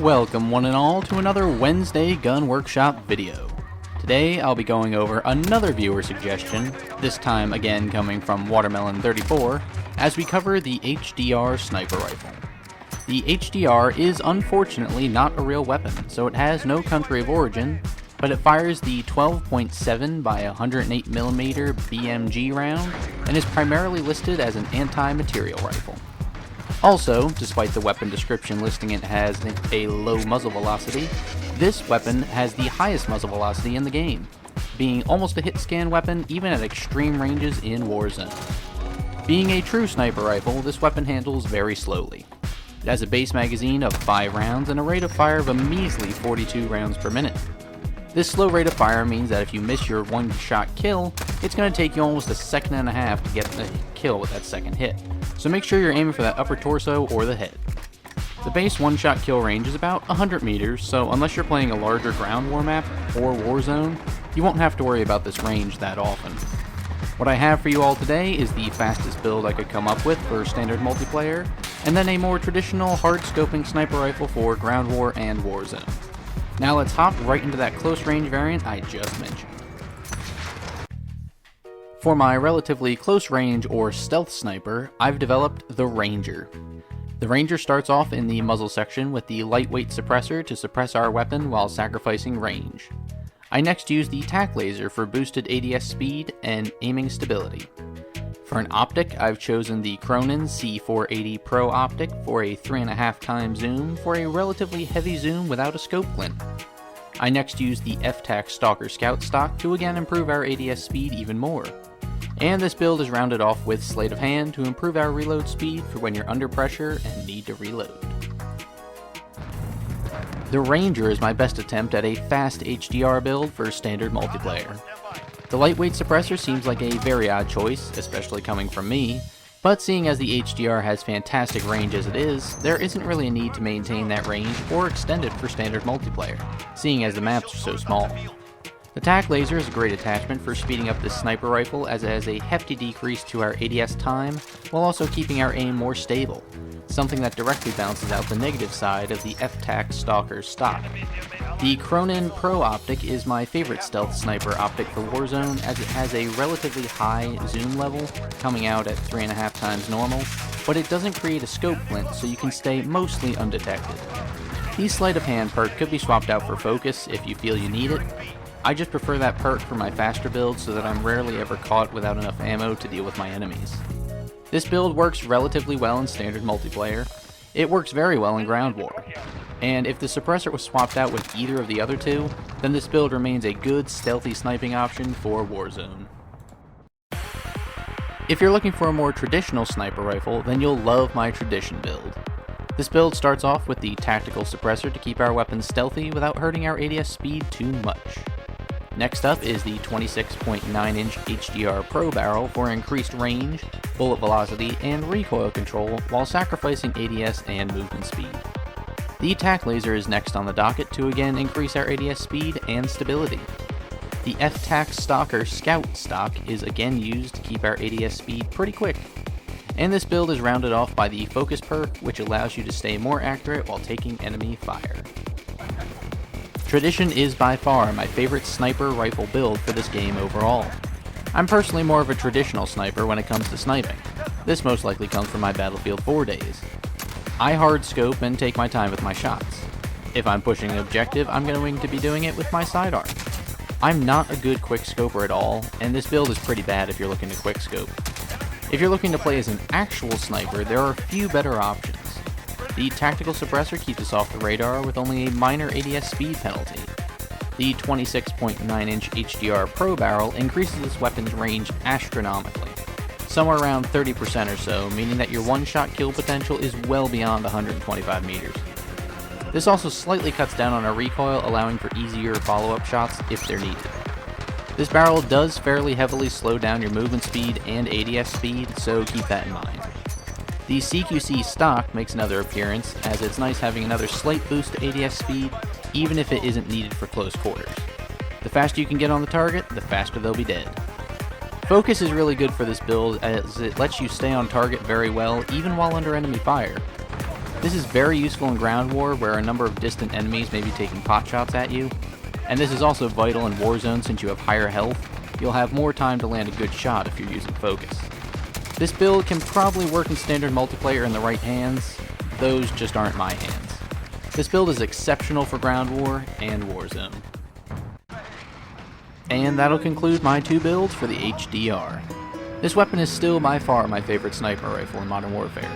Welcome one and all to another Wednesday Gun Workshop video. Today I'll be going over another viewer suggestion, this time again coming from Watermelon34, as we cover the HDR Sniper Rifle. The HDR is unfortunately not a real weapon, so it has no country of origin, but it fires the 12.7 by 108mm BMG round and is primarily listed as an anti-material rifle. Also, despite the weapon description listing it has a low muzzle velocity, this weapon has the highest muzzle velocity in the game, being almost a hit scan weapon even at extreme ranges in Warzone. Being a true sniper rifle, this weapon handles very slowly. It has a base magazine of 5 rounds and a rate of fire of a measly 42 rounds per minute. This slow rate of fire means that if you miss your one-shot kill, it's going to take you almost a second and a half to get the kill with that second hit, so make sure you're aiming for that upper torso or the head. The base one-shot kill range is about 100 meters, so unless you're playing a larger ground war map or Warzone, you won't have to worry about this range that often. What I have for you all today is the fastest build I could come up with for standard multiplayer, and then a more traditional hard-scoping sniper rifle for ground war and Warzone. Now let's hop right into that close range variant I just mentioned. For my relatively close range or stealth sniper, I've developed the Ranger. The Ranger starts off in the muzzle section with the lightweight suppressor to suppress our weapon while sacrificing range. I next use the tack laser for boosted ADS speed and aiming stability. For an optic, I've chosen the Cronin C480 Pro optic for a 3.5x zoom for a relatively heavy zoom without a scope glint. I next use the F-Tac Stalker Scout stock to again improve our ADS speed even more. And this build is rounded off with Sleight of Hand to improve our reload speed for when you're under pressure and need to reload. The Ranger is my best attempt at a fast HDR build for standard multiplayer. The lightweight suppressor seems like a very odd choice, especially coming from me, but seeing as the HDR has fantastic range as it is, there isn't really a need to maintain that range or extend it for standard multiplayer, seeing as the maps are so small. The tack laser is a great attachment for speeding up this sniper rifle as it has a hefty decrease to our ADS time while also keeping our aim more stable, something that directly balances out the negative side of the F-Tac Stalker stock. The Cronin Pro optic is my favorite stealth sniper optic for Warzone as it has a relatively high zoom level, coming out at 3.5x normal, but it doesn't create a scope glint so you can stay mostly undetected. The Sleight of Hand perk could be swapped out for focus if you feel you need it. I just prefer that perk for my faster builds so that I'm rarely ever caught without enough ammo to deal with my enemies. This build works relatively well in standard multiplayer. It works very well in ground war. And if the suppressor was swapped out with either of the other two, then this build remains a good stealthy sniping option for Warzone. If you're looking for a more traditional sniper rifle, then you'll love my Tradition build. This build starts off with the tactical suppressor to keep our weapons stealthy without hurting our ADS speed too much. Next up is the 26.9-inch HDR Pro barrel for increased range, bullet velocity, and recoil control while sacrificing ADS and movement speed. The tack laser is next on the docket to again increase our ADS speed and stability. The F-Tac Stalker Scout stock is again used to keep our ADS speed pretty quick. And this build is rounded off by the focus perk, which allows you to stay more accurate while taking enemy fire. Tradition is by far my favorite sniper rifle build for this game overall. I'm personally more of a traditional sniper when it comes to sniping. This most likely comes from my Battlefield 4 days. I hard scope and take my time with my shots. If I'm pushing an objective, I'm going to be doing it with my sidearm. I'm not a good quickscoper at all, and this build is pretty bad if you're looking to quickscope. If you're looking to play as an actual sniper, there are a few better options. The tactical suppressor keeps us off the radar with only a minor ADS speed penalty. The 26.9-inch HDR Pro barrel increases this weapon's range astronomically, somewhere around 30% or so, meaning that your one-shot kill potential is well beyond 125 meters. This also slightly cuts down on our recoil, allowing for easier follow-up shots if they're needed. This barrel does fairly heavily slow down your movement speed and ADS speed, so keep that in mind. The CQC stock makes another appearance, as it's nice having another slight boost to ADS speed, even if it isn't needed for close quarters. The faster you can get on the target, the faster they'll be dead. Focus is really good for this build, as it lets you stay on target very well, even while under enemy fire. This is very useful in ground war where a number of distant enemies may be taking pot shots at you, and this is also vital in Warzone since you have higher health. You'll have more time to land a good shot if you're using focus. This build can probably work in standard multiplayer in the right hands, those just aren't my hands. This build is exceptional for ground war and Warzone. And that'll conclude my 2 builds for the HDR. This weapon is still by far my favorite sniper rifle in Modern Warfare.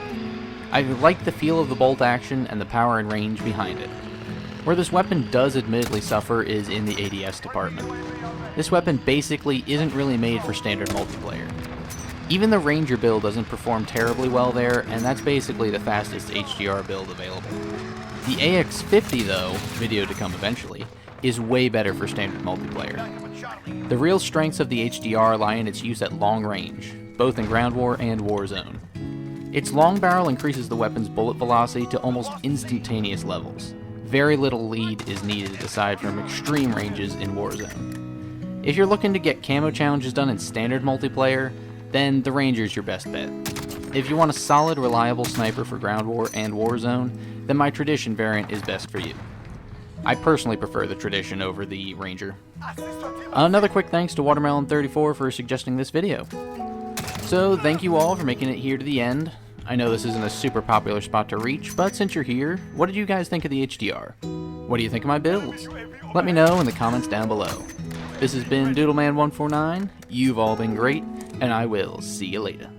I like the feel of the bolt action and the power and range behind it. Where this weapon does admittedly suffer is in the ADS department. This weapon basically isn't really made for standard multiplayer. Even the Ranger build doesn't perform terribly well there, and that's basically the fastest HDR build available. The AX50 though, video to come eventually, is way better for standard multiplayer. The real strengths of the HDR lie in its use at long range, both in ground war and Warzone. Its long barrel increases the weapon's bullet velocity to almost instantaneous levels. Very little lead is needed aside from extreme ranges in Warzone. If you're looking to get camo challenges done in standard multiplayer, then the Ranger's your best bet. If you want a solid, reliable sniper for ground war and Warzone, then my Tradition variant is best for you. I personally prefer the Tradition over the Ranger. Another quick thanks to Watermelon34 for suggesting this video. So thank you all for making it here to the end. I know this isn't a super popular spot to reach, but since you're here, what did you guys think of the HDR? What do you think of my builds? Let me know in the comments down below. This has been Doodleman149, you've all been great, and I will see you later.